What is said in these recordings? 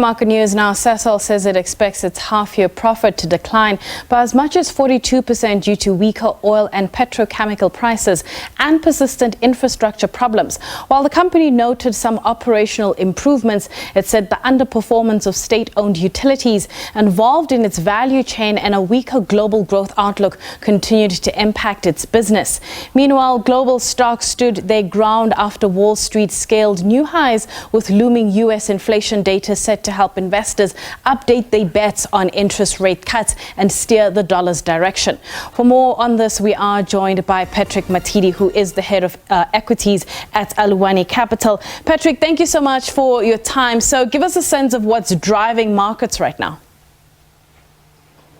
Market news now. CELSI says it expects its half-year profit to decline by as much as 42% due to weaker oil and petrochemical prices and persistent infrastructure problems. While the company noted some operational improvements, it said the underperformance of state-owned utilities involved in its value chain and a weaker global growth outlook continued to impact its business. Meanwhile, global stocks stood their ground after Wall Street scaled new highs, with looming U.S. inflation data set to help investors update their bets on interest rate cuts and steer the dollar's direction. For more on this, we are joined by Patrick Matidi, who is the head of equities at Aluwani Capital. Patrick, thank you so much for your time. So give us a sense of what's driving markets right now.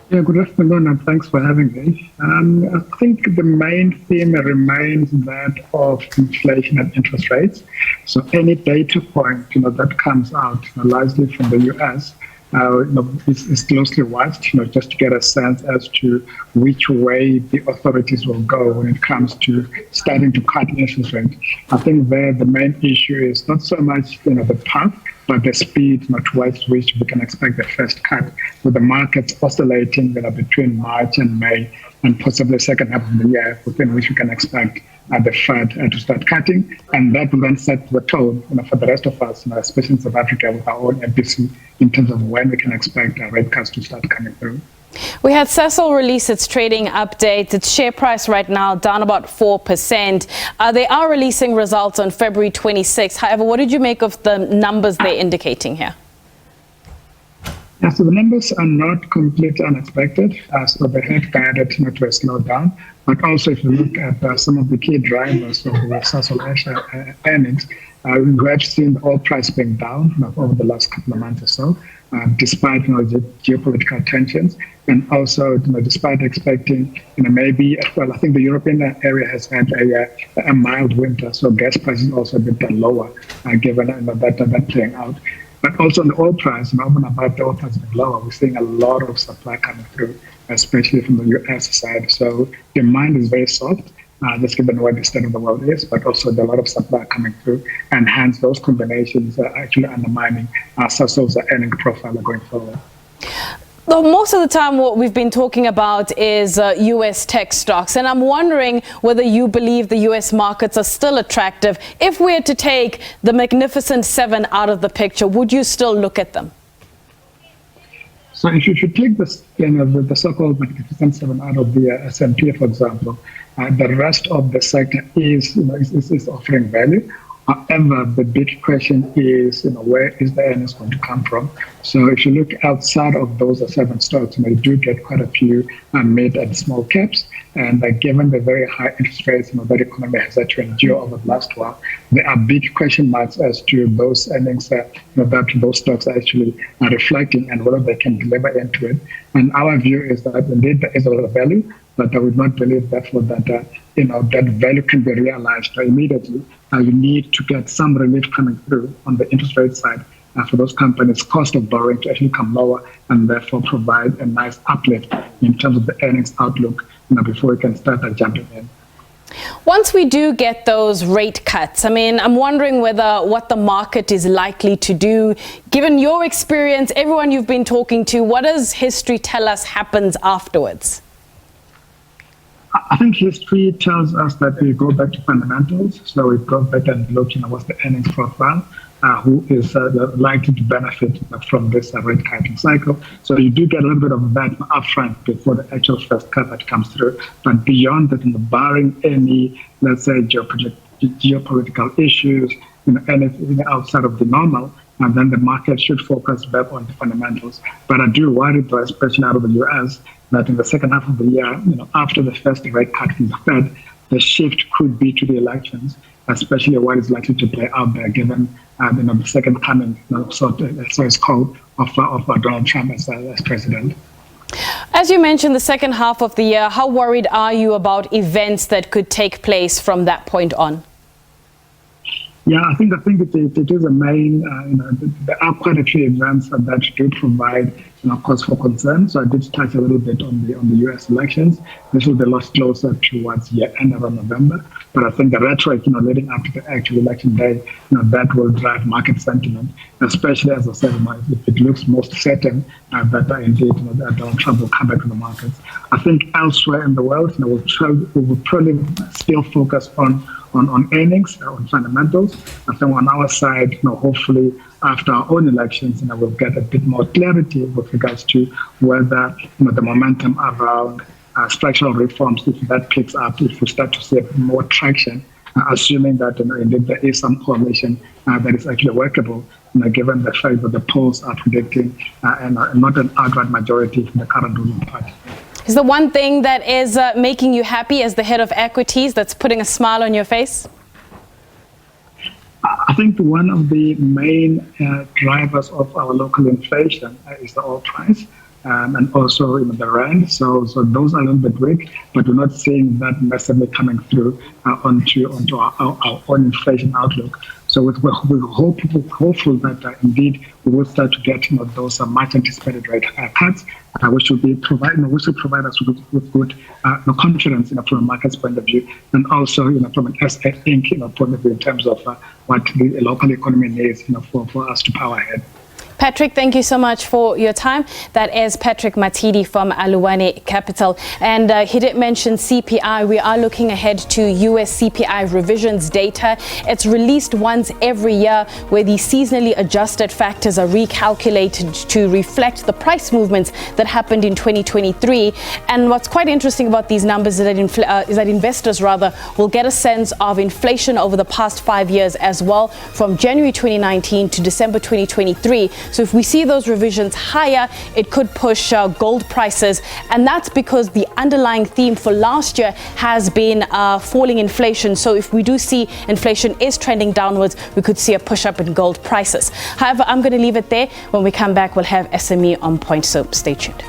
Yeah, good afternoon, and thanks for having me. I think the main theme remains that of inflation and interest rates. So any data point, that comes out, largely from the US, is closely watched, just to get a sense as to which way the authorities will go when it comes to starting to cut interest rates. I think there the main issue is not so much, the path, but the speed towards which we can expect the first cut, with the markets oscillating between March and May, and possibly the second half of the year, within which we can expect the Fed to start cutting. And that will then set the tone for the rest of us, especially in South Africa with our own SABC, in terms of when we can expect rate cuts to start coming through. We had CELSI release its trading update. Its share price right now down about 4%. They are releasing results on February 26th. However, what did you make of the numbers they're indicating here? Yeah, so the numbers are not completely unexpected. So they had guided to a slowdown. But also, if you look at some of the key drivers of the CELSI earnings, we have seen the oil price being down over the last couple of months or so, despite the geopolitical tensions, and also despite expecting maybe, well, I think the European area has had a mild winter, so gas prices also a bit lower, given that playing out. But also on the oil price, even about the oil price being lower, we're seeing a lot of supply coming through, especially from the US side. So demand is very soft, just given where the state of the world is, but also there's a lot of supply coming through, and hence those combinations are actually undermining CELSI's earning profile going forward. Though most of the time what we've been talking about is U.S. tech stocks, and I'm wondering whether you believe the U.S. markets are still attractive. If we had to take the Magnificent Seven out of the picture, would you still look at them? So if you take the so-called Magnificent Seven out of the S&P, for example, the rest of the sector is offering value. However, the big question is, where is the earnings going to come from? So if you look outside of those seven stocks, you do get quite a few mid and small caps. And given the very high interest rates that the economy has had to endure over the last while, there are big question marks as to those earnings that those stocks are actually reflecting and whether they can deliver into it. And our view is that indeed there is a lot of value, but I would not believe therefore that that value can be realized immediately. You need to get some relief coming through on the interest rate side for those companies' cost of borrowing to actually come lower, and therefore provide a nice uplift in terms of the earnings outlook before we can start jumping in. Once we do get those rate cuts, I'm wondering what the market is likely to do. Given your experience, everyone you've been talking to, what does history tell us happens afterwards? I think history tells us that we go back to fundamentals. So we go back and look, what's the earnings profile, who is likely to benefit from this rate cutting cycle. So you do get a little bit of that upfront before the actual first cut that comes through. But beyond that, barring any, let's say, geopolitical issues, anything outside of the normal, and then the market should focus back on the fundamentals. But I do worry, though, especially out of the US, that in the second half of the year, after the first rate cut from the Fed, the shift could be to the elections, especially what is likely to play out there, given the second coming, so it's called, of Donald Trump as president. As you mentioned, the second half of the year, how worried are you about events that could take place from that point on? Yeah, I think it is a main, there are quite a few events that do provide, cause for concern. So I did touch a little bit on the US elections. This will be a lot closer towards year end around November. But I think the rhetoric, leading up to the actual election day, that will drive market sentiment, especially, as I said, if it looks most certain that indeed that Donald Trump will come back to the markets. I think elsewhere in the world, we will probably still focus on earnings, on fundamentals. I think on our side, hopefully after our own elections, we'll get a bit more clarity with regards to whether the momentum around structural reforms, if that picks up, if we start to see more traction, assuming that indeed there is some coalition that is actually workable, given the fact that the polls are predicting and not an outright majority from the current ruling party. Is the one thing that is making you happy as the head of equities that's putting a smile on your face? I think one of the main drivers of our local inflation is the oil price. And also the rand. So those are a little bit weak, but we're not seeing that massively coming through onto our own inflation outlook. So we're hopeful that indeed we will start to get those much anticipated rate cuts, which should provide us with good confidence from a market's point of view, and also from an SA Inc. Point of view in terms of what the local economy needs for us to power ahead. Patrick, thank you so much for your time. That is Patrick Matidi from Aluwane Capital. And he did mention CPI. We are looking ahead to US CPI revisions data. It's released once every year where the seasonally adjusted factors are recalculated to reflect the price movements that happened in 2023. And what's quite interesting about these numbers is that investors will get a sense of inflation over the past 5 years as well, from January 2019 to December 2023. So if we see those revisions higher, it could push gold prices. And that's because the underlying theme for last year has been falling inflation. So if we do see inflation is trending downwards, we could see a push up in gold prices. However, I'm going to leave it there. When we come back, we'll have SME on point. So stay tuned.